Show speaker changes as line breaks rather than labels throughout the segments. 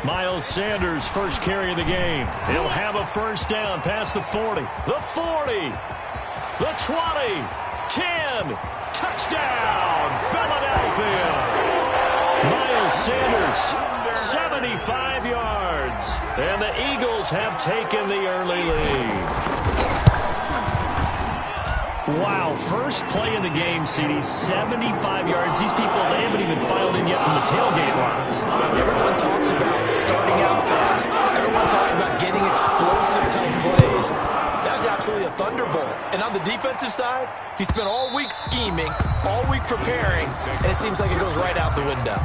Miles Sanders, first carry of the game. He'll have a first down past the 40. The 40. The 20. 10. Touchdown, Philadelphia. Miles Sanders, 75 yards. And the Eagles have taken the early lead. Wow, first play of the game, CD, 75 yards. These people, they haven't even filed in yet from the tailgate lines.
Everyone talks about starting out fast. Everyone talks about getting explosive-type plays. That was absolutely a thunderbolt. And on the defensive side, he spent all week scheming, all week preparing, and it seems like it goes right out the window.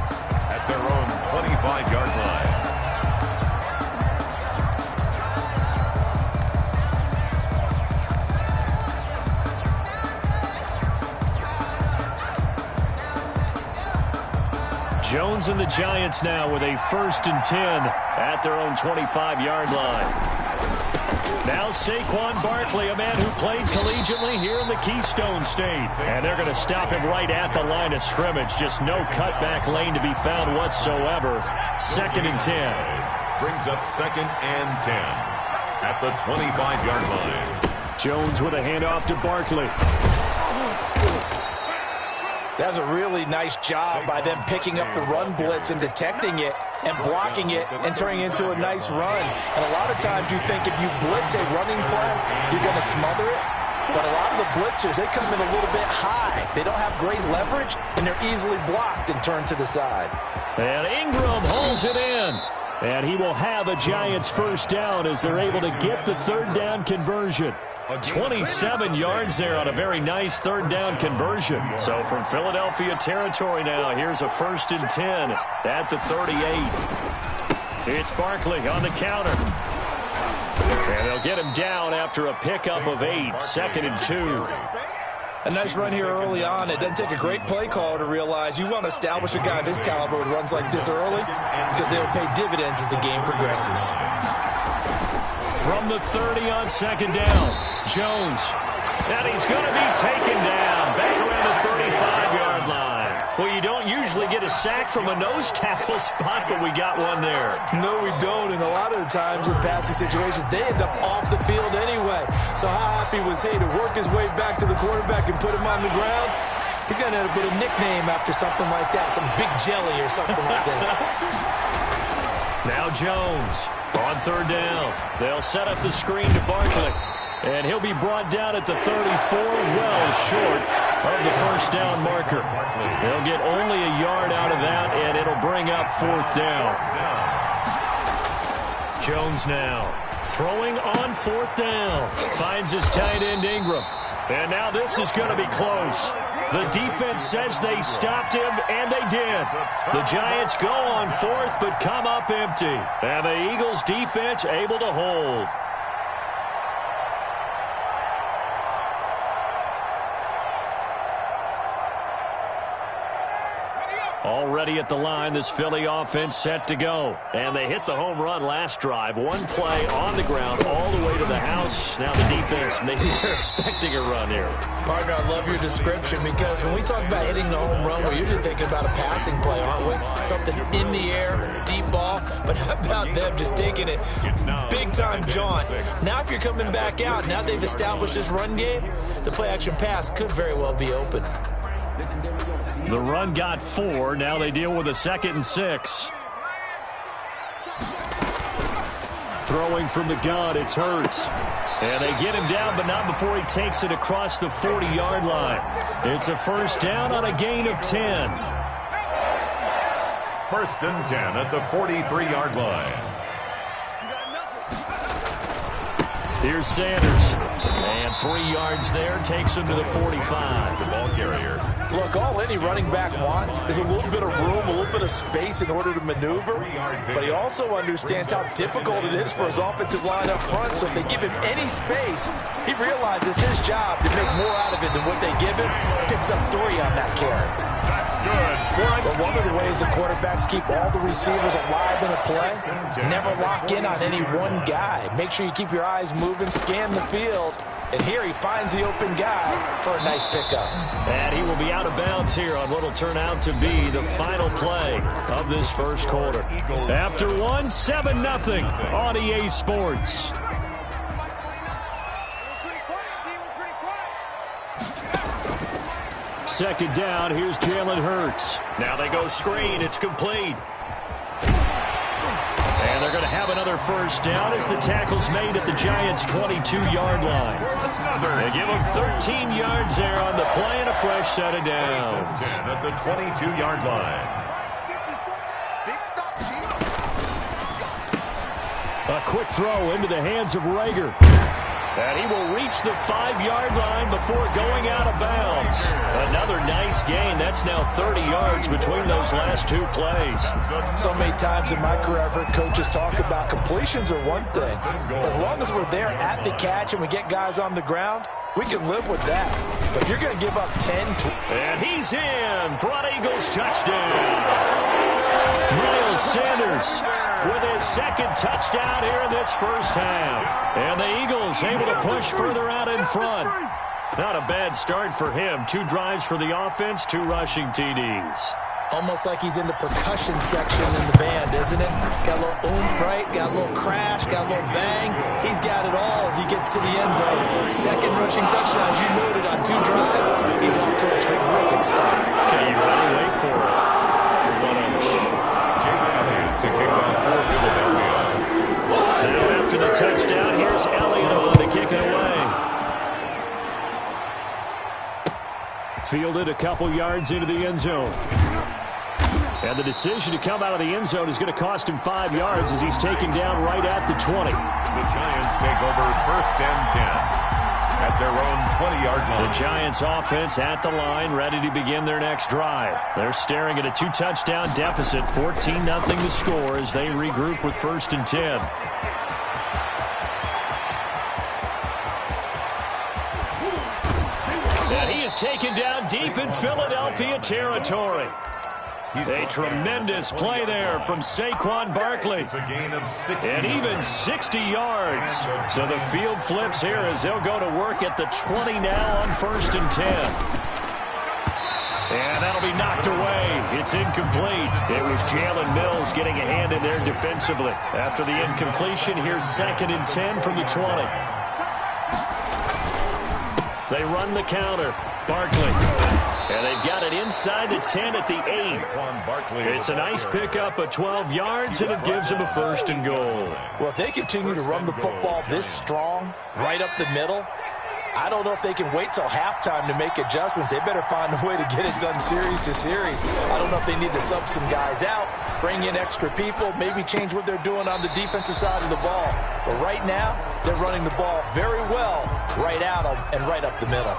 At their own 25-yard line.
Jones and the Giants now with a 1st and 10 at their own 25-yard line. Now Saquon Barkley, a man who played collegiately here in the Keystone State. And they're going to stop him right at the line of scrimmage. Just no cutback lane to be found whatsoever. 2nd and 10.
Brings up 2nd and 10 at the 25-yard line.
Jones with a handoff to Barkley.
That's a really nice job by them picking up the run blitz and detecting it and blocking it and turning it into a nice run. And a lot of times you think if you blitz a running play, you're going to smother it. But a lot of the blitzers, they come in a little bit high. They don't have great leverage, and they're easily blocked and turned to the side.
And Ingram holds it in. And he will have a Giants first down as they're able to get the 3rd down conversion. 27 yards there on a very nice 3rd down conversion. So from Philadelphia territory now, here's a 1st and 10 at the 38. It's Barkley on the counter. And they'll get him down after a pickup of 8, 2nd and 2.
A nice run here early on. It doesn't take a great play caller to realize you want to establish a guy of his caliber with runs like this early because they will pay dividends as the game progresses.
From the 30 on 2nd down, Jones. And he's going to be taken down back around the 35-yard line. Well, you don't usually get a sack from a nose tackle spot, but we got one there.
No, we don't. And a lot of the times in passing situations, they end up off the field anyway. So how happy was he to work his way back to the quarterback and put him on the ground? He's going to end up with a nickname after something like that, some Big Jelly or something like that.
Now Jones on 3rd down. They'll set up the screen to Barkley. And he'll be brought down at the 34, well short of the first down marker. They'll get only a yard out of that, and it'll bring up 4th down. Jones now throwing on 4th down. Finds his tight end Ingram. And now this is going to be close. The defense says they stopped him, and they did. The Giants go on 4th, but come up empty. And the Eagles defense able to hold. Already at the line, this Philly offense set to go. And they hit the home run last drive. One play on the ground all the way to the house. Now the defense, maybe they're expecting a run here.
Partner, I love your description because when we talk about hitting the home run, we're usually thinking about a passing play, aren't we? Something in the air, deep ball. But how about them just taking it big-time jaunt? Now if you're coming back out, now they've established this run game, the play-action pass could very well be open.
The run got 4. Now they deal with a 2nd and 6. Throwing from the gun, it's Hurts. And they get him down, but not before he takes it across the 40-yard line. It's a first down on a gain of 10.
1st and 10 at the 43-yard line.
Here's Sanders. And 3 yards there, takes him to the 45.
The ball carrier.
Look, all any running back wants is a little bit of room, a little bit of space in order to maneuver. But he also understands how difficult it is for his offensive line up front. So if they give him any space, he realizes his job to make more out of it than what they give him. Picks up 3 on that carry.
That's good.
But one of the ways the quarterbacks keep all the receivers alive in a play, never lock in on any one guy. Make sure you keep your eyes moving, scan the field, And here he finds the open guy for a nice pickup.
And he will be out of bounds here on what will turn out to be the final play of this first quarter. After one, 7-0 on EA Sports. Second down, here's Jalen Hurts. Now they go screen, it's complete. And they're going to have another first down as the tackle's made at the Giants' 22-yard line. They give them 13 yards there on the play and a fresh set of downs.
At the 22-yard line.
A quick throw into the hands of Rager. And he will reach the 5-yard line before going out of bounds. Another nice gain. That's now 30 yards between those last two plays.
So many times in my career, I've heard coaches talk about completions are one thing. As long as we're there at the catch and we get guys on the ground, we can live with that. But if you're going to give up 10...
And he's in for an Eagles touchdown. Miles Sanders with his second touchdown here in this first half. And the Eagles able to push further out in front. Not a bad start for him. 2 drives for the offense, 2 rushing TDs.
Almost like he's in the percussion section in the band, isn't it? Got a little oomph, right? Got a little crash, got a little bang. He's got it all as he gets to the end zone. Second rushing touchdown, as you noted, on 2 drives. He's off to a terrific start.
Okay, you really wait for it.
To kick off for Philadelphia.
Now after the touchdown, here's Elliott on to kick it away. Fielded a couple yards into the end zone. And the decision to come out of the end zone is going to cost him 5 yards as he's taken down right at the 20.
The Giants take over 1st and 10 at their own 20-yard line.
The Giants offense at the line, ready to begin their next drive. They're staring at a 2-touchdown deficit, 14-0 to score as they regroup with 1st and 10. And he is taken down deep in Philadelphia territory. A tremendous play there from Saquon Barkley.
It's a gain of 60.
And even 60 yards. So the field flips here as they'll go to work at the 20 now on 1st and 10. And that'll be knocked away. It's incomplete. It was Jalen Mills getting a hand in there defensively. After the incompletion, here's 2nd and 10 from the 20. They run the counter. Barkley. And they've got it inside the 10 at the 8. It's a nice pickup of 12 yards, and it gives them a 1st and goal.
Well, if they continue to run the football this strong, right up the middle, I don't know if they can wait till halftime to make adjustments. They better find a way to get it done series to series. I don't know if they need to sub some guys out, bring in extra people, maybe change what they're doing on the defensive side of the ball. But right now, they're running the ball very well right out and right up the middle.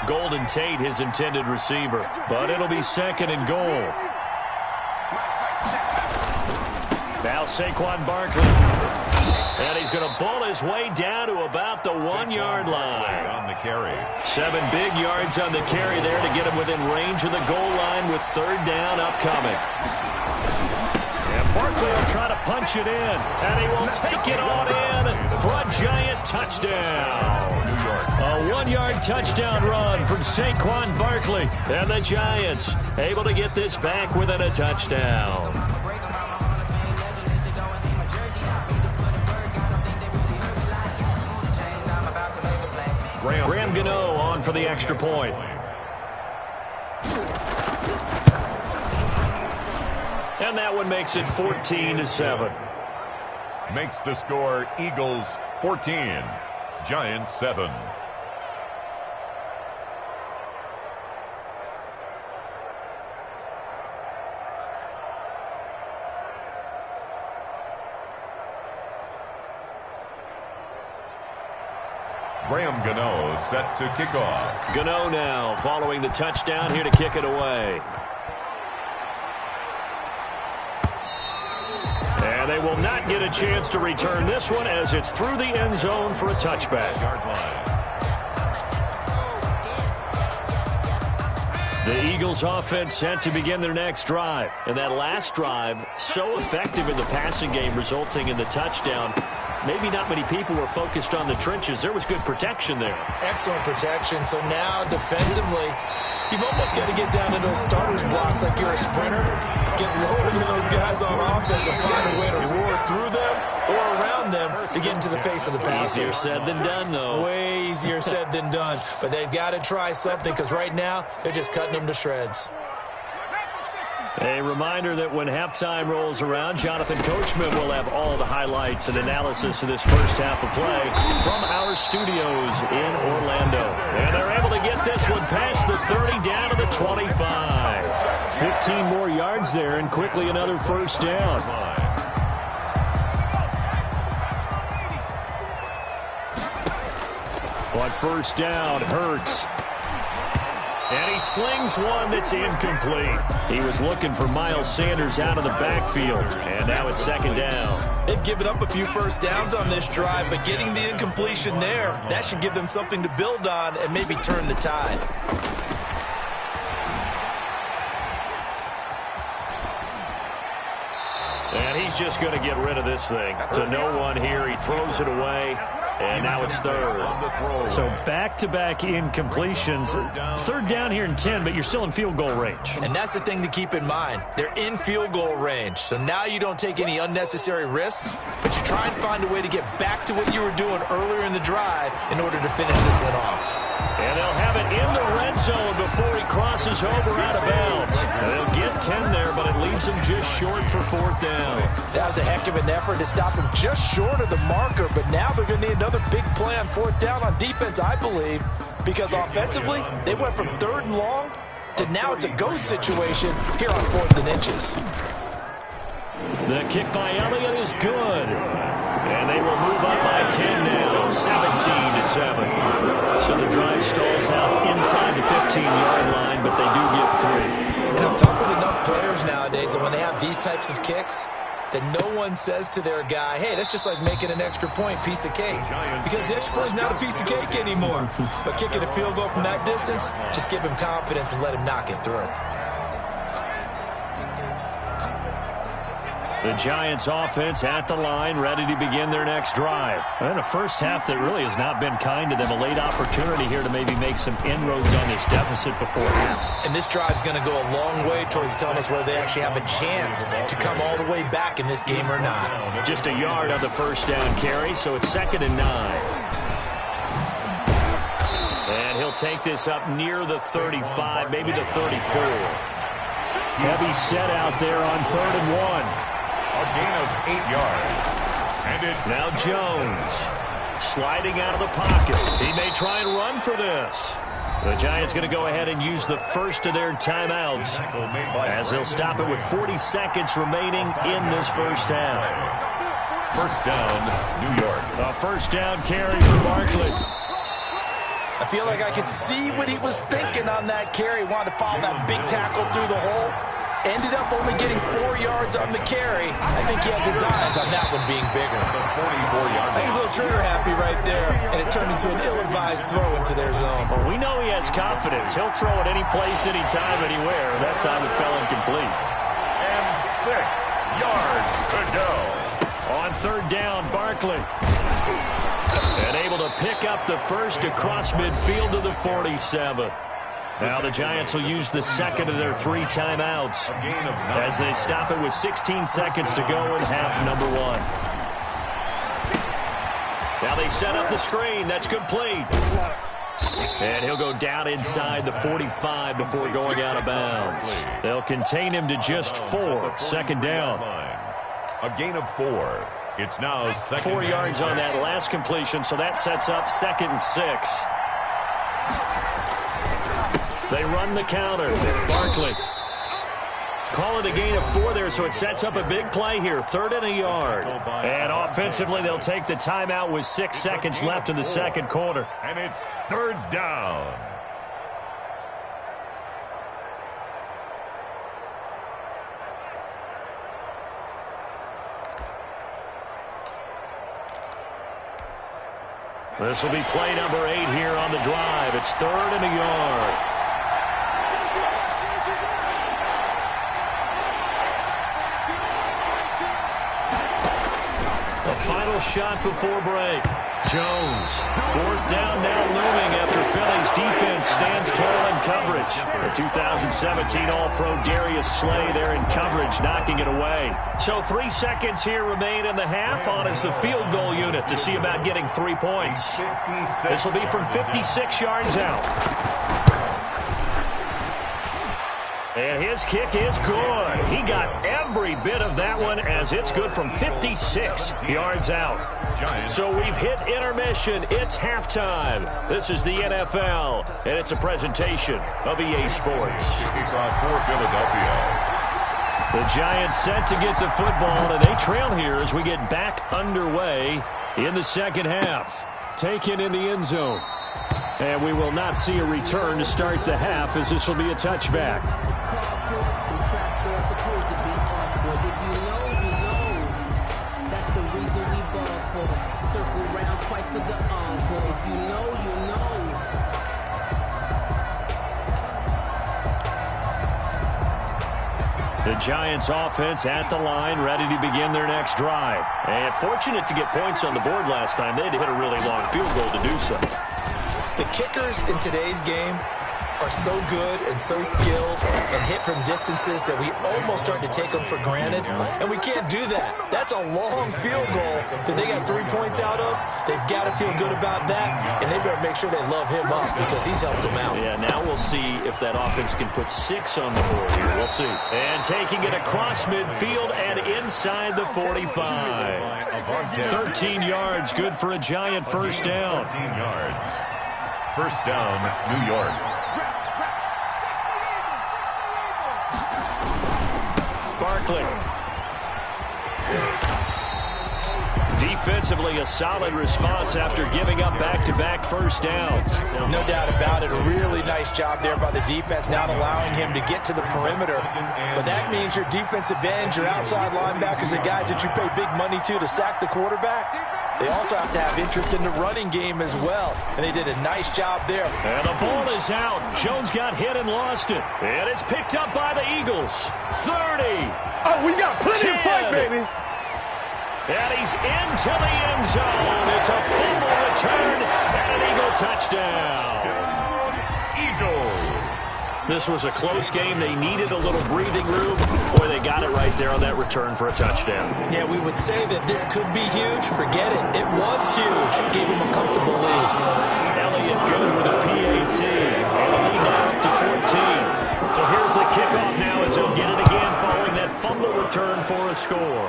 Golden Tate, his intended receiver. But it'll be 2nd and goal. Now Saquon Barkley. And he's going to bull his way down to about the 1-yard line.
On the carry.
7 big yards on the carry there to get him within range of the goal line with 3rd down upcoming. And Barkley will try to punch it in. And he will take it on in for a Giant touchdown. A 1-yard touchdown run from Saquon Barkley. And the Giants able to get this back within a touchdown. Graham Gano on for the extra point. And that one makes it 14-7.
Makes the score Eagles 14, Giants 7. Graham Gano set to kick off.
Gano now following the touchdown here to kick it away. And they will not get a chance to return this one as it's through the end zone for a touchback. The Eagles offense set to begin their next drive. And that last drive, so effective in the passing game, resulting in the touchdown. maybe not many people were focused on the trenches. There was good protection there.
Excellent protection. So now defensively, you've almost got to get down to those starters blocks like you're a sprinter. Get lower than those guys on offense and find a way to roar through them or around them to get into the face of the passer.
Easier said than done, though.
Way easier said than done. But they've got to try something because right now they're just cutting them to shreds.
A reminder that when halftime rolls around, Jonathan Coachman will have all the highlights and analysis of this first half of play from our studios in Orlando. And they're able to get this one past the 30 down to the 25. 15 more yards there and quickly another first down. On first down, Hurts. And he slings one that's incomplete. He was looking for Miles Sanders out of the backfield. And now it's second down.
They've given up a few first downs on this drive, but getting the incompletion there, that should give them something to build on and maybe turn the tide.
And he's just going to get rid of this thing. To no one here. He throws it away. And now it's third. So back-to-back incompletions. Third down here in 10, but you're still in field goal range.
And that's the thing to keep in mind. They're in field goal range. So now you don't take any unnecessary risks, but you try and find a way to get back to what you were doing earlier in the drive in order to finish this one off.
And they'll have it in the red zone before he crosses over out of bounds. And they'll get 10 there, but it leaves him just short for fourth down.
That was a heck of an effort to stop him just short of the marker, but now they're going to need another big play on fourth down on defense, I believe, because offensively, they went from third and long to now it's a ghost situation here on fourth and inches.
The kick by Elliott is good. And they will move up by 10 now, 17-7. So the drive stalls out inside the 15-yard line, but they do get 3.
And I've talked with enough players nowadays that when they have these types of kicks, that no one says to their guy, hey, that's just like making an extra point, piece of cake. Because the extra point is not a piece of cake anymore. But kicking a field goal from that distance, just give him confidence and let him knock it through.
The Giants offense at the line, ready to begin their next drive. And a first half that really has not been kind to them. A late opportunity here to maybe make some inroads on this deficit before half.
And this drive's going to go a long way towards telling us whether they actually have a chance to come all the way back in this game or not.
Just a yard on the first down carry, so it's 2nd and 9. And he'll take this up near the 35, maybe the 34. Heavy set out there on 3rd and 1.
A gain of 8 yards. And it's
now Jones sliding out of the pocket. He may try and run for this. The Giants going to go ahead and use the first of their timeouts as they'll stop it with 40 seconds remaining in this first half.
First down, New York.
A first down carry for Barkley.
I feel like I could see what he was thinking on that carry. Wanted to follow that big tackle through the hole. Ended up only getting 4 yards on the carry. I think he had designs on that one being bigger.
The 44-yard line.
He's a little trigger happy right there, and it turned into an ill-advised throw into their zone.
Well, we know he has confidence. He'll throw it any place, anytime, anywhere. That time it fell incomplete.
And 6 yards to go.
On third down, Barkley. And able to pick up the first across midfield to the 47. Now the Giants will use the second of their 3 timeouts as they stop it with 16 seconds to go in half number 1. Now they set up the screen. That's complete. And he'll go down inside the 45 before going out of bounds. They'll contain him to just 4. Second down.
A gain of 4. It's now
4 yards on that last completion, so that sets up 2nd and 6. They run the counter. Barkley. Call it a gain of 4 there, so it sets up a big play here. 3rd and a yard. And offensively, they'll take the timeout with 6 seconds left in the second quarter.
And it's 3rd down.
This will be play number 8 here on the drive. It's 3rd and a yard. The final shot before break. Jones. Fourth down now looming after Philly's defense stands tall in coverage. The 2017 All-Pro Darius Slay there in coverage, knocking it away. So 3 seconds here remain in the half. On is the field goal unit to see about getting 3 points. This will be from 56 yards out. And his kick is good. He got every bit of that one as it's good from 56 yards out. So we've hit intermission. It's halftime. This is the NFL, and it's a presentation of EA Sports.
For Philadelphia.
The Giants set to get the football, and they trail here as we get back underway in the second half. Taken in the end zone. And we will not see a return to start the half as this will be a touchback. The Giants offense at the line, ready to begin their next drive. And fortunate to get points on the board last time. They had to hit a really long field goal to do so.
The kickers in today's game are so good and so skilled and hit from distances that we almost start to take them for granted, and we can't do that. That's a long field goal that they got 3 points out of. They've got to feel good about that, and they better make sure they love him up because he's helped them out.
Yeah, now we'll see if that offense can put 6 on the board here. We'll see. And taking it across midfield and inside the 45. 13 yards, good for a Giant first down.
13 yards. First down, New York.
Barkley. Defensively, a solid response after giving up back-to-back first downs.
No doubt about it. A really nice job there by the defense, not allowing him to get to the perimeter. But that means your defensive ends, your outside linebackers, the guys that you pay big money to sack the quarterback, they also have to have interest in the running game as well. And they did a nice job there.
And the ball is out. Jones got hit and lost it. And it's picked up by the Eagles. 30.
Oh, we got plenty
10.
of fight, baby.
And he's into the end zone. It's a fumble return and an Eagle touchdown.
Eagles.
This was a close game. They needed a little breathing room. Boy, they got it right there on that return for a touchdown.
Yeah, we would say that this could be huge. Forget it. It was huge. It gave him a comfortable lead.
Elliott good with a PAT. And a lead now up to 14. So here's the kickoff now as he'll get it again following that fumble return for a score.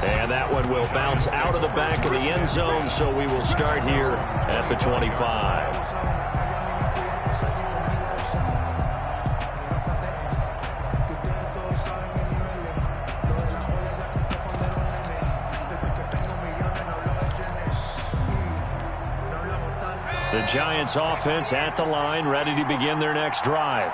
And that one will bounce out of the back of the end zone, so we will start here at the 25. The Giants offense at the line, ready to begin their next drive.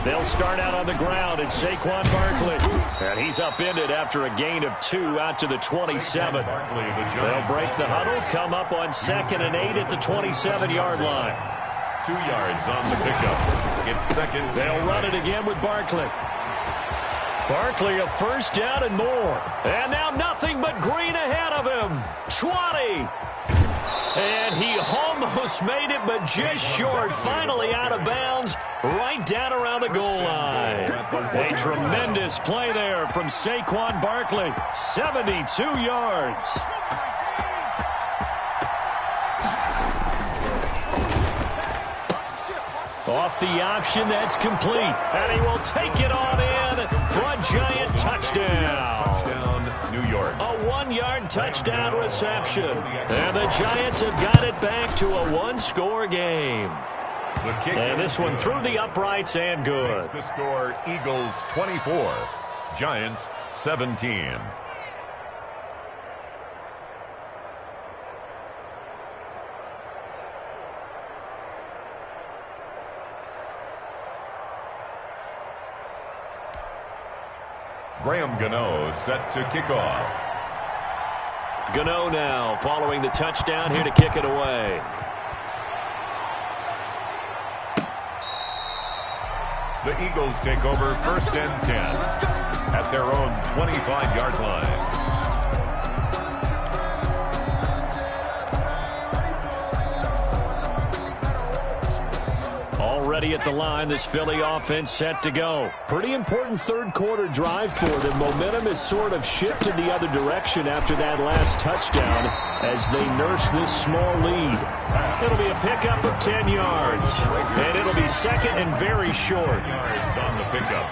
They'll start out on the ground. It's Saquon Barkley. And he's upended after a gain of 2 out to the 27. They'll break the huddle, come up on 2nd and 8 at the 27-yard line.
2 yards on the pickup. It's second.
They'll run it again with Barkley. Barkley a first down and more. And now nothing but green ahead of him. 20. And he almost made it, but just short. Finally out of bounds, right down around the goal line. A tremendous play there from Saquon Barkley. 72 yards. Off the option, that's complete. And he will take it on in for a Giant touchdown.
Touchdown, New York.
A 1-yard touchdown reception. And the Giants have got it back to a 1-score game. And this one through the uprights and good.
The score, Eagles 24, Giants 17. Graham Gano set to kick off.
Gano now following the touchdown here to kick it away.
The Eagles take over 1st and 10. at their own 25-yard line.
Already at the line, this Philly offense set to go. Pretty important third-quarter drive for them. Momentum has sort of shifted the other direction after that last touchdown as they nurse this small lead. It'll be a pickup of 10 yards, and it'll be second and very short.
Yards on the pickup.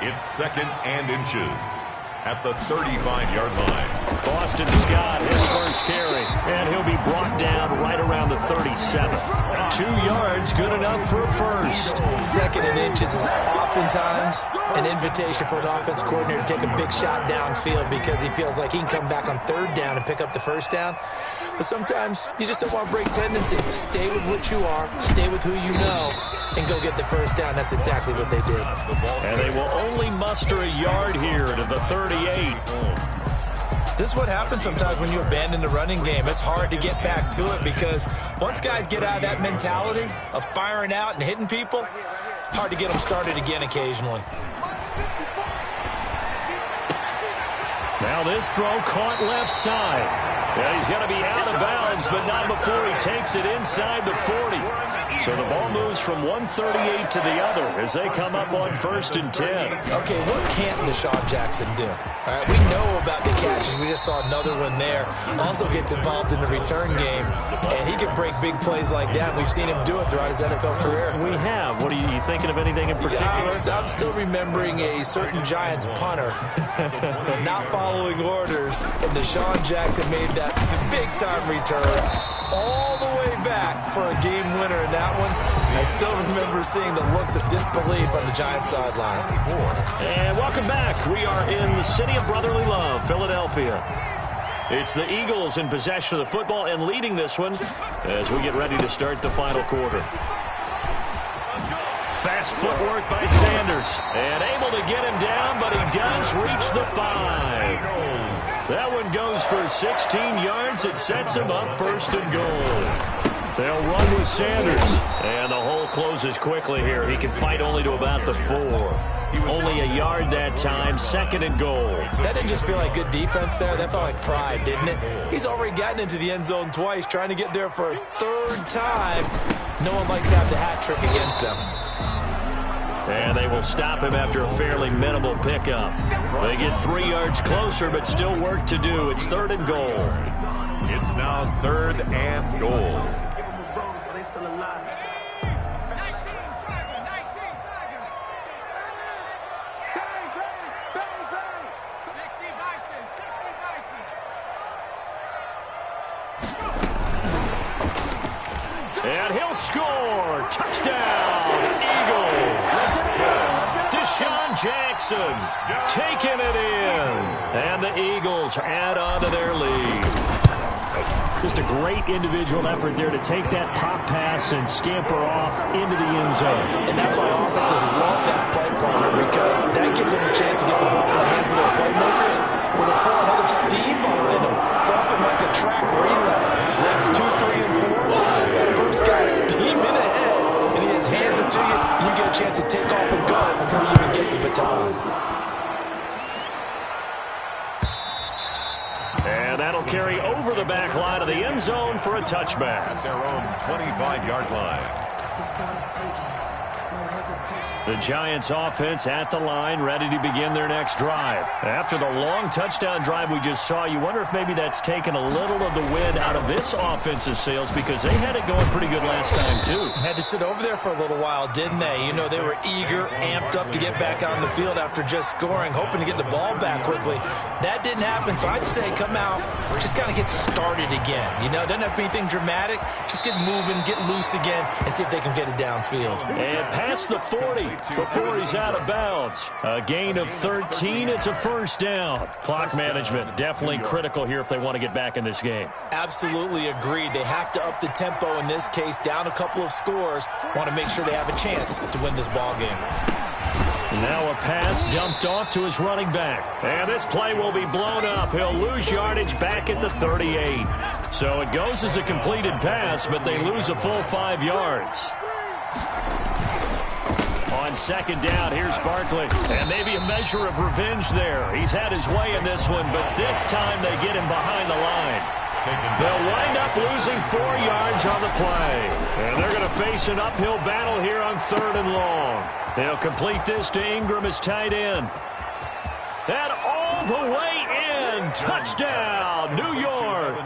It's second and inches at the 35-yard line.
Boston Scott, his first carry, and he'll be brought down right around the 37. 2 yards, good enough for a first.
Second and inches is oftentimes an invitation for an offense coordinator to take a big shot downfield because he feels like he can come back on third down and pick up the first down. But sometimes you just don't want to break tendency. Stay with what you are, stay with who you know, and go get the first down. That's exactly what they did.
And they will only muster a yard here to the 38.
This is what happens sometimes when you abandon the running game. It's hard to get back to it because once guys get out of that mentality of firing out and hitting people, hard to get them started again occasionally.
Now this throw caught left side. Yeah, he's going to be out of bounds, but not before he takes it inside the 40. So the ball moves from 138 to the other as they come up on 1st and 10.
Okay, what can't Deshaun Jackson do? All right, we know about the catches. We just saw another one there. Also gets involved in the return game, and he can break big plays like that. We've seen him do it throughout his NFL career.
We have. What are you thinking of anything in particular?
Yeah, I'm still remembering a certain Giants punter not following orders, and Deshaun Jackson made that big-time return all the way back for a game winner in that one. I still remember seeing the looks of disbelief on the Giants sideline.
And welcome back. We are in the city of brotherly love, Philadelphia. It's the Eagles in possession of the football and leading this one as we get ready to start the final quarter. Fast footwork by Sanders. And able to get him down, but he does reach the 5. That one goes for 16 yards. It sets him up 1st and goal. They'll run with Sanders. And the hole closes quickly here. He can fight only to about the 4. Only a yard that time, 2nd and goal.
That didn't just feel like good defense there. That felt like pride, didn't it? He's already gotten into the end zone twice, trying to get there for a 3rd time. No one likes to have the hat trick against them.
And they will stop him after a fairly minimal pickup. They get 3 yards closer, but still work to do. It's 3rd and goal.
It's now 3rd and goal.
And he'll score. Touchdown, Eagles. Deshaun Jackson taking it in. And the Eagles add on to their lead. Just a great individual effort there to take that pop pass and scamper off into the end zone.
And that's why offenses love that play partner, because that gives them a chance to get the ball in the hands of their playmakers with a full head of steam behind them. It's often like a track relay. Legs 2, 3, and 4. That first guy steaming ahead, and he has hands it to you, and you get a chance to take off and go before you even get the baton.
And that'll carry over the back line of the end zone for a touchback.
At their own 25-yard line.
The Giants offense at the line, ready to begin their next drive. After the long touchdown drive we just saw, you wonder if maybe that's taken a little of the wind out of this offense's sails, because they had it going pretty good last time too.
Had to sit over there for a little while, didn't they? You know, they were eager, amped up to get back on the field after just scoring, hoping to get the ball back quickly. That didn't happen, so I'd say come out, just kind of get started again. You know, doesn't have to be anything dramatic. Just get moving, get loose again, and see if they can get it downfield.
And past the 40 before he's out of bounds. A gain of 13. It's a first down. Clock management definitely critical here if they want to get back in this game.
Absolutely agreed. They have to up the tempo in this case, down a couple of scores. Want to make sure they have a chance to win this ball game.
Now a pass dumped off to his running back. And this play will be blown up. He'll lose yardage back at the 38. So it goes as a completed pass, but they lose a full 5 yards. On second down, here's Barkley. And maybe a measure of revenge there. He's had his way in this one, but this time they get him behind the line. They'll wind up losing 4 yards on the play. And they're going to face an uphill battle here on 3rd and long. They'll complete this to Ingram as tight end. And all the way in. Touchdown, New York.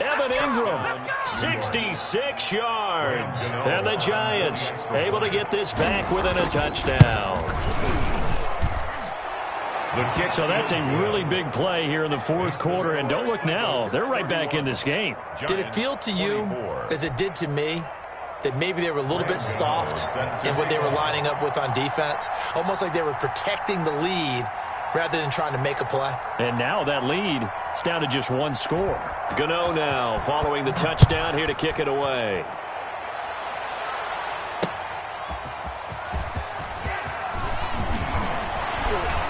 Evan Ingram, 66 yards. And the Giants able to get this back within a touchdown. So that's a really big play here in the 4th quarter. And don't look now, they're right back in this game.
Did it feel to you, as it did to me, that maybe they were a little bit soft in what they were lining up with on defense? Almost like they were protecting the lead rather than trying to make a play.
And now that lead is down to just 1 score. Gano now following the touchdown here to kick it away.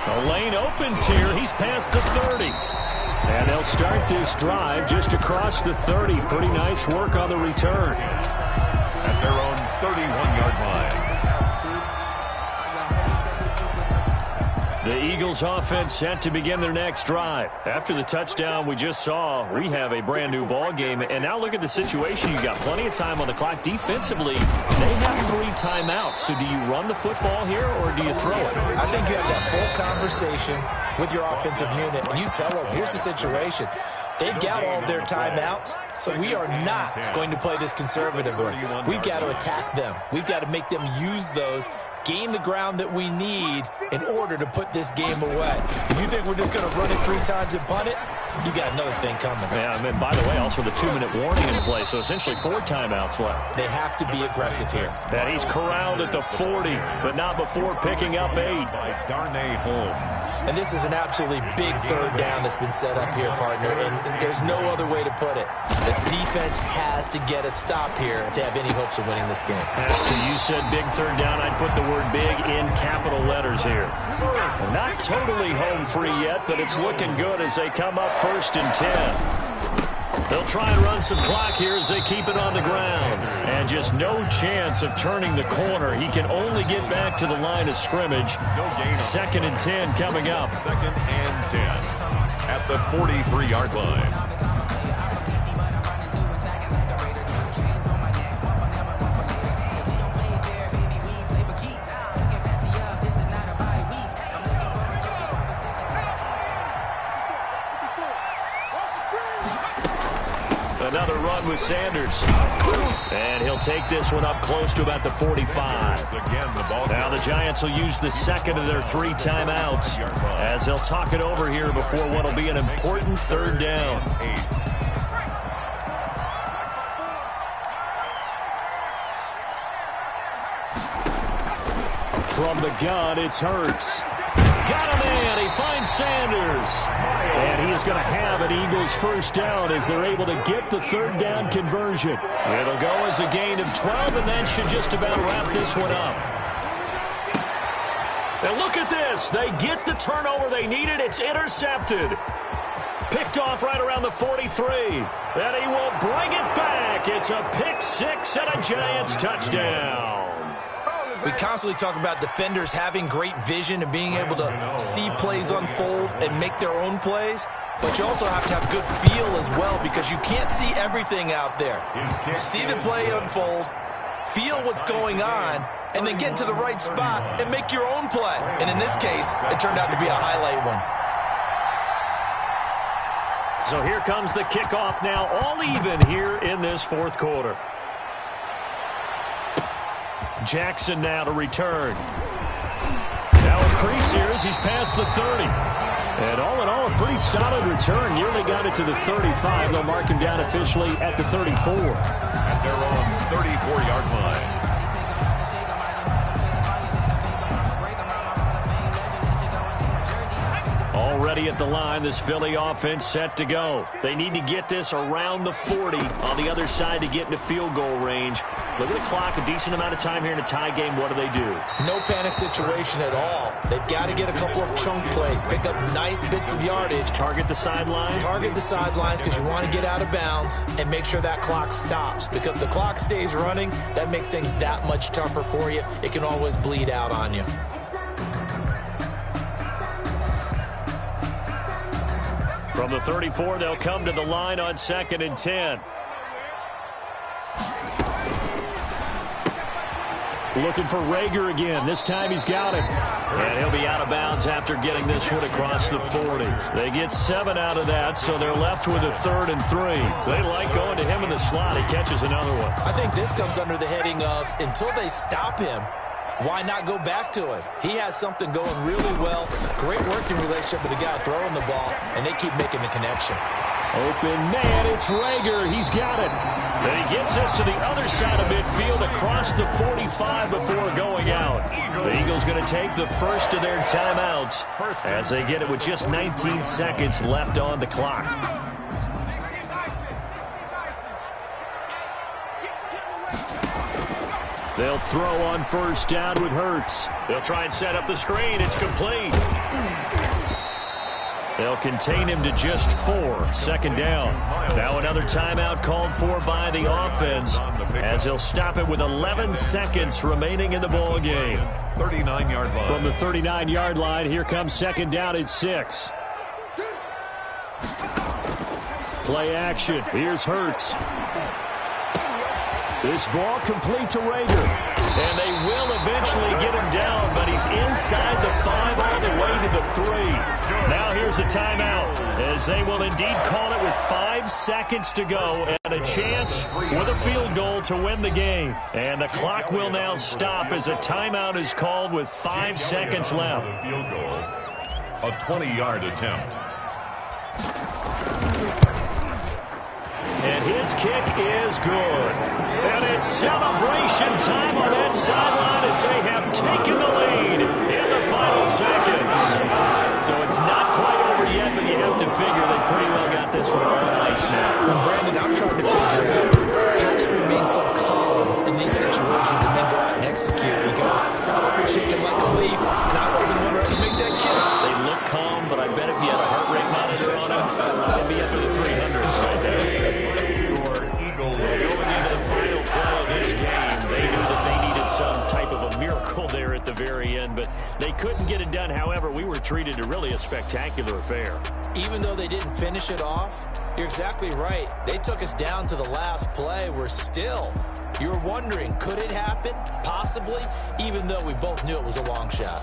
The lane opens here. He's past the 30. And they'll start this drive just across the 30. Pretty nice work on the return.
At their own 31-yard line.
The Eagles offense set to begin their next drive. After the touchdown we just saw, we have a brand new ball game. And now look at the situation. You got plenty of time on the clock. Defensively, they have 3 timeouts. So do you run the football here or do you throw it?
I think you have that full conversation with your offensive unit, and you tell them, here's the situation. They've got all their timeouts, so we are not going to play this conservatively. We've got to attack them. We've got to make them use those, gain the ground that we need in order to put this game away. If you think we're just going to run it 3 times and punt it, you got another thing coming.
Yeah, I mean, by the way, also the 2-minute warning in play, so essentially 4 timeouts left.
They have to be aggressive here.
And he's corralled at the 40, but not before picking up 8.
By Darnay Holmes.
And this is an absolutely big 3rd down that's been set up here, partner, and there's no other way to put it. The defense has to get a stop here if they have any hopes of winning this game.
Pastor, you said big 3rd down. I'd put the word big in capital letters here. Not totally home free yet, but it's looking good as they come up 1st and 10. They'll try and run some clock here as they keep it on the ground. And just no chance of turning the corner. He can only get back to the line of scrimmage. 2nd and 10 coming up.
2nd and 10 at the 43-yard line.
Another run with Sanders. And he'll take this one up close to about the 45. Now the Giants will use the 2nd of their 3 timeouts as they'll talk it over here before what will be an important 3rd down. From the gun, it's Hurts. Got a man. He finds Sanders. And he is going to have an Eagles 1st down as they're able to get the 3rd down conversion. It'll go as a gain of 12, and that should just about wrap this one up. And look at this. They get the turnover they needed. It's intercepted. Picked off right around the 43. And he will bring it back. It's a pick 6 and a Giants touchdown.
We constantly talk about defenders having great vision and being able to see plays unfold and make their own plays. But you also have to have good feel as well because you can't see everything out there. See the play unfold, feel what's going on, and then get to the right spot and make your own play. And in this case, it turned out to be a highlight one.
So here comes the kickoff now, all even here in this 4th quarter. Jackson now to return. Now increase here as he's past the 30. And all in all, a pretty solid return. Nearly got it to the 35. They'll mark him down officially at the 34.
At their own 34-yard line.
Already at the line, this Philly offense set to go. They need to get this around the 40 on the other side to get into field goal range. Look at the clock, a decent amount of time here in a tie game. What do they do?
No panic situation at all. They've got to get a couple of chunk plays, pick up nice bits of yardage.
Target the sideline?
Target the sidelines because you want to get out of bounds and make sure that clock stops. Because if the clock stays running, that makes things that much tougher for you. It can always bleed out on you.
From the 34, they'll come to the line on 2nd and 10. Looking for Rager again. This time he's got him. And he'll be out of bounds after getting this one across the 40. They get 7 out of that, so they're left with a 3rd and 3. They like going to him in the slot. He catches another one.
I think this comes under the heading of until they stop him, why not go back to him? He has something going really well. Great working relationship with the guy throwing the ball, and they keep making the connection.
Open man, it's Rager. He's got it. And he gets us to the other side of midfield across the 45 before going out. The Eagles going to take the first of their timeouts as they get it with just 19 seconds left on the clock. They'll throw on 1st down with Hurts. They'll try and set up the screen. It's complete. They'll contain him to just 4. 2nd down. Now another timeout called for by the offense as he'll stop it with 11 seconds remaining in the ball game.
39-yard line.
From the 39-yard line, here comes 2nd down at 6. Play action. Here's Hurts. This ball complete to Rager. And they will eventually get him down, but he's inside the 5 all the way to the 3. Now here's a timeout as they will indeed call it with 5 seconds to go and a chance with a field goal to win the game. And the clock will now stop as a timeout is called with 5 seconds left.
Field goal, a 20-yard attempt.
And his kick is good. And it's celebration time on that sideline as they have taken the lead in the final seconds. So it's not quite over yet, but you have to figure they pretty well got this one on ice now.
And Brandon, I'm trying to figure out how they remain so calm in these situations and then go out and execute, because I'm up here shaking like a leaf, and I wasn't going to make that kick.
They look calm, but I bet if you had a heart rate monitor on them, they'd be up in the 300s right there. Going into the final play of this game, they knew that they needed some type of a miracle there at the very end, but they couldn't get it done. However, we were treated to really a spectacular affair.
Even though they didn't finish it off, you're exactly right. They took us down to the last play. We're still, you were wondering, could it happen? Possibly, even though we both knew it was a long shot.